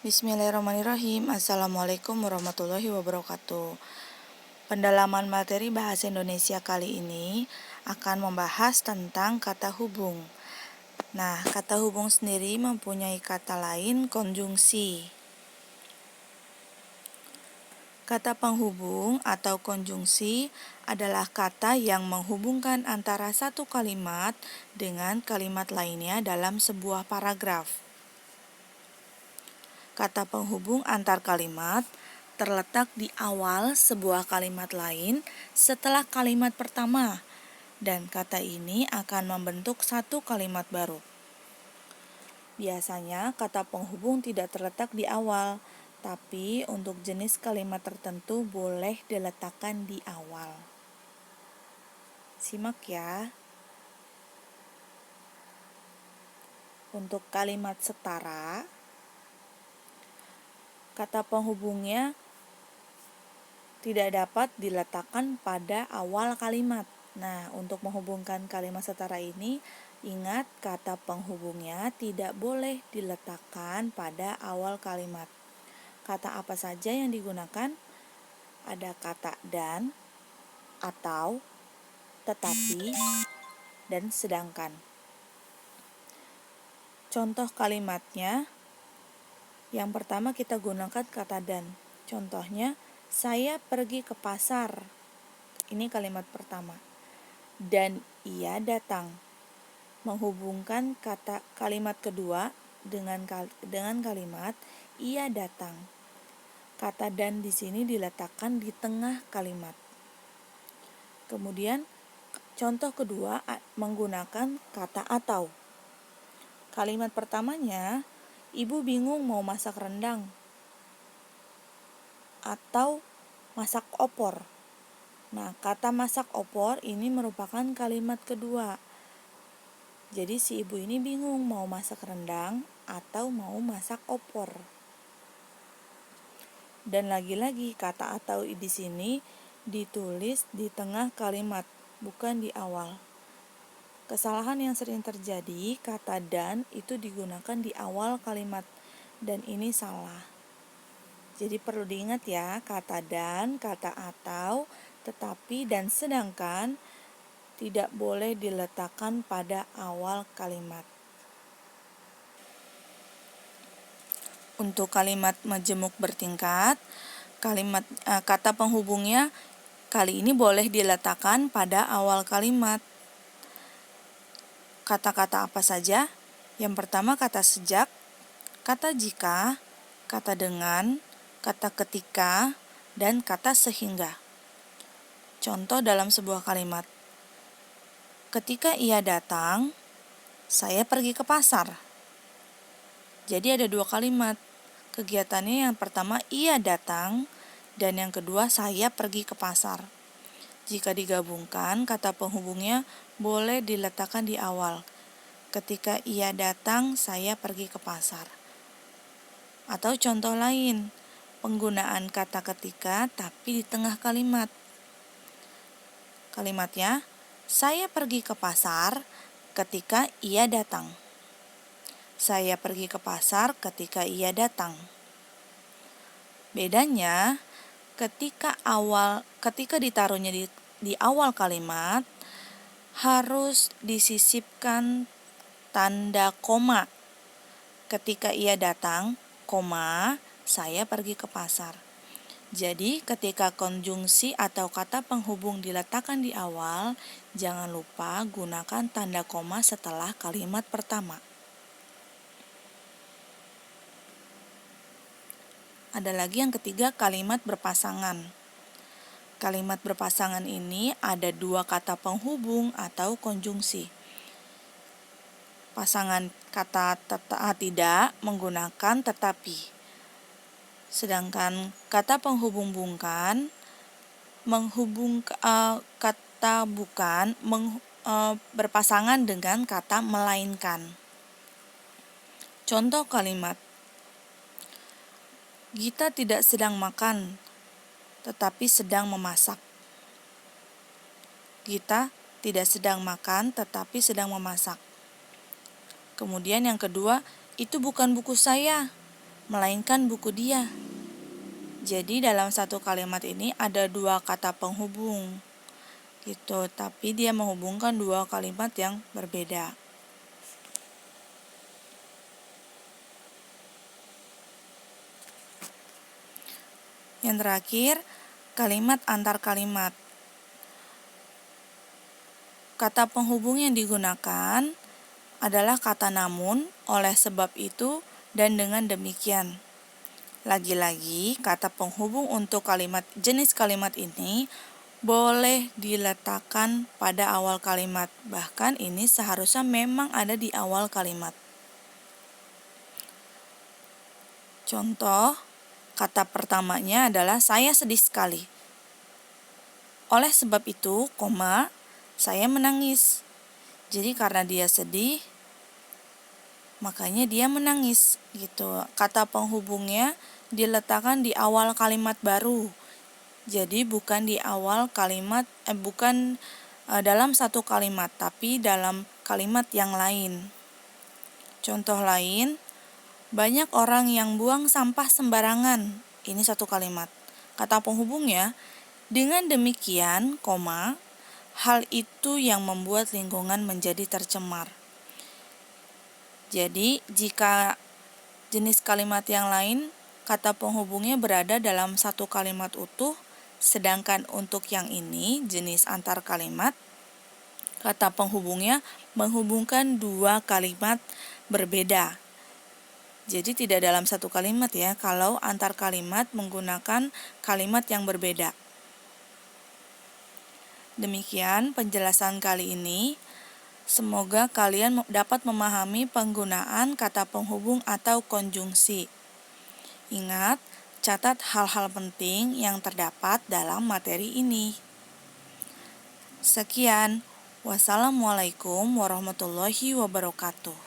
Bismillahirrahmanirrahim. Assalamualaikum warahmatullahi wabarakatuh. Pendalaman materi bahasa Indonesia kali ini akan membahas tentang kata hubung. Nah, kata hubung sendiri mempunyai kata lain konjungsi. Kata penghubung atau konjungsi adalah kata yang menghubungkan antara satu kalimat dengan kalimat lainnya dalam sebuah paragraf. Kata penghubung antar kalimat terletak di awal sebuah kalimat lain setelah kalimat pertama, dan kata ini akan membentuk satu kalimat baru. Biasanya kata penghubung tidak terletak di awal, tapi untuk jenis kalimat tertentu boleh diletakkan di awal. Simak ya. Untuk kalimat setara, kata penghubungnya tidak dapat diletakkan pada awal kalimat. Nah, untuk menghubungkan kalimat setara ini, ingat kata penghubungnya tidak boleh diletakkan pada awal kalimat. Kata apa saja yang digunakan? Ada kata dan, atau, tetapi, dan sedangkan. Contoh kalimatnya, yang pertama kita gunakan kata dan. Contohnya, saya pergi ke pasar. Ini kalimat pertama. Dan ia datang. Menghubungkan kalimat kedua dengan kalimat ia datang. Kata dan di sini diletakkan di tengah kalimat. Kemudian contoh kedua menggunakan kata atau. Kalimat pertamanya, ibu bingung mau masak rendang atau masak opor. Nah, kata masak opor ini merupakan kalimat kedua. Jadi si ibu ini bingung mau masak rendang atau mau masak opor. Dan lagi-lagi kata atau di sini ditulis di tengah kalimat, bukan di awal. Kesalahan yang sering terjadi, kata dan itu digunakan di awal kalimat, dan ini salah. Jadi perlu diingat ya, kata dan, kata atau, tetapi, dan sedangkan tidak boleh diletakkan pada awal kalimat. Untuk kalimat majemuk bertingkat, kata penghubungnya kali ini boleh diletakkan pada awal kalimat. Kata-kata apa saja? Yang pertama kata sejak, kata jika, kata dengan, kata ketika, dan kata sehingga. Contoh dalam sebuah kalimat. Ketika ia datang, saya pergi ke pasar. Jadi ada dua kalimat. Kegiatannya yang pertama ia datang, dan yang kedua saya pergi ke pasar. Jika digabungkan, kata penghubungnya boleh diletakkan di awal. Ketika ia datang, saya pergi ke pasar. Atau contoh lain, penggunaan kata ketika tapi di tengah kalimat. Kalimatnya, saya pergi ke pasar ketika ia datang. Saya pergi ke pasar ketika ia datang. Bedanya, ketika ditaruhnya di awal kalimat, harus disisipkan tanda koma. Ketika ia datang, koma, saya pergi ke pasar. Jadi, ketika konjungsi atau kata penghubung diletakkan di awal, jangan lupa gunakan tanda koma setelah kalimat pertama. Ada lagi yang ketiga, kalimat berpasangan. Kalimat berpasangan ini ada dua kata penghubung atau konjungsi. Pasangan kata tidak menggunakan tetapi. Sedangkan kata penghubung bukan kata bukan berpasangan dengan kata melainkan. Contoh kalimat. Gita tidak sedang makan, tetapi sedang memasak. Gita tidak sedang makan, tetapi sedang memasak. Kemudian yang kedua, itu bukan buku saya. melainkan buku dia. Jadi dalam satu kalimat ini ada dua kata penghubung gitu, tapi dia menghubungkan dua kalimat yang berbeda. Yang terakhir, kalimat antar kalimat. Kata penghubung yang digunakan adalah kata namun, oleh sebab itu, dan dengan demikian. Lagi-lagi, kata penghubung untuk jenis kalimat ini boleh diletakkan pada awal kalimat. Bahkan ini seharusnya memang ada di awal kalimat. Contoh, kata pertamanya adalah saya sedih sekali. Oleh sebab itu, saya menangis. Jadi karena dia sedih, makanya dia menangis gitu. Kata penghubungnya diletakkan di awal kalimat baru. Jadi bukan di awal kalimat, bukan dalam satu kalimat, tapi dalam kalimat yang lain. Contoh lain, banyak orang yang buang sampah sembarangan. Ini satu kalimat. Kata penghubungnya, dengan demikian, hal itu yang membuat lingkungan menjadi tercemar. Jadi, jika jenis kalimat yang lain, kata penghubungnya berada dalam satu kalimat utuh, sedangkan untuk yang ini, jenis antar kalimat, kata penghubungnya menghubungkan dua kalimat berbeda. Jadi tidak dalam satu kalimat ya, kalau antar kalimat menggunakan kalimat yang berbeda. Demikian penjelasan kali ini. Semoga kalian dapat memahami penggunaan kata penghubung atau konjungsi. Ingat, catat hal-hal penting yang terdapat dalam materi ini. Sekian, wassalamualaikum warahmatullahi wabarakatuh.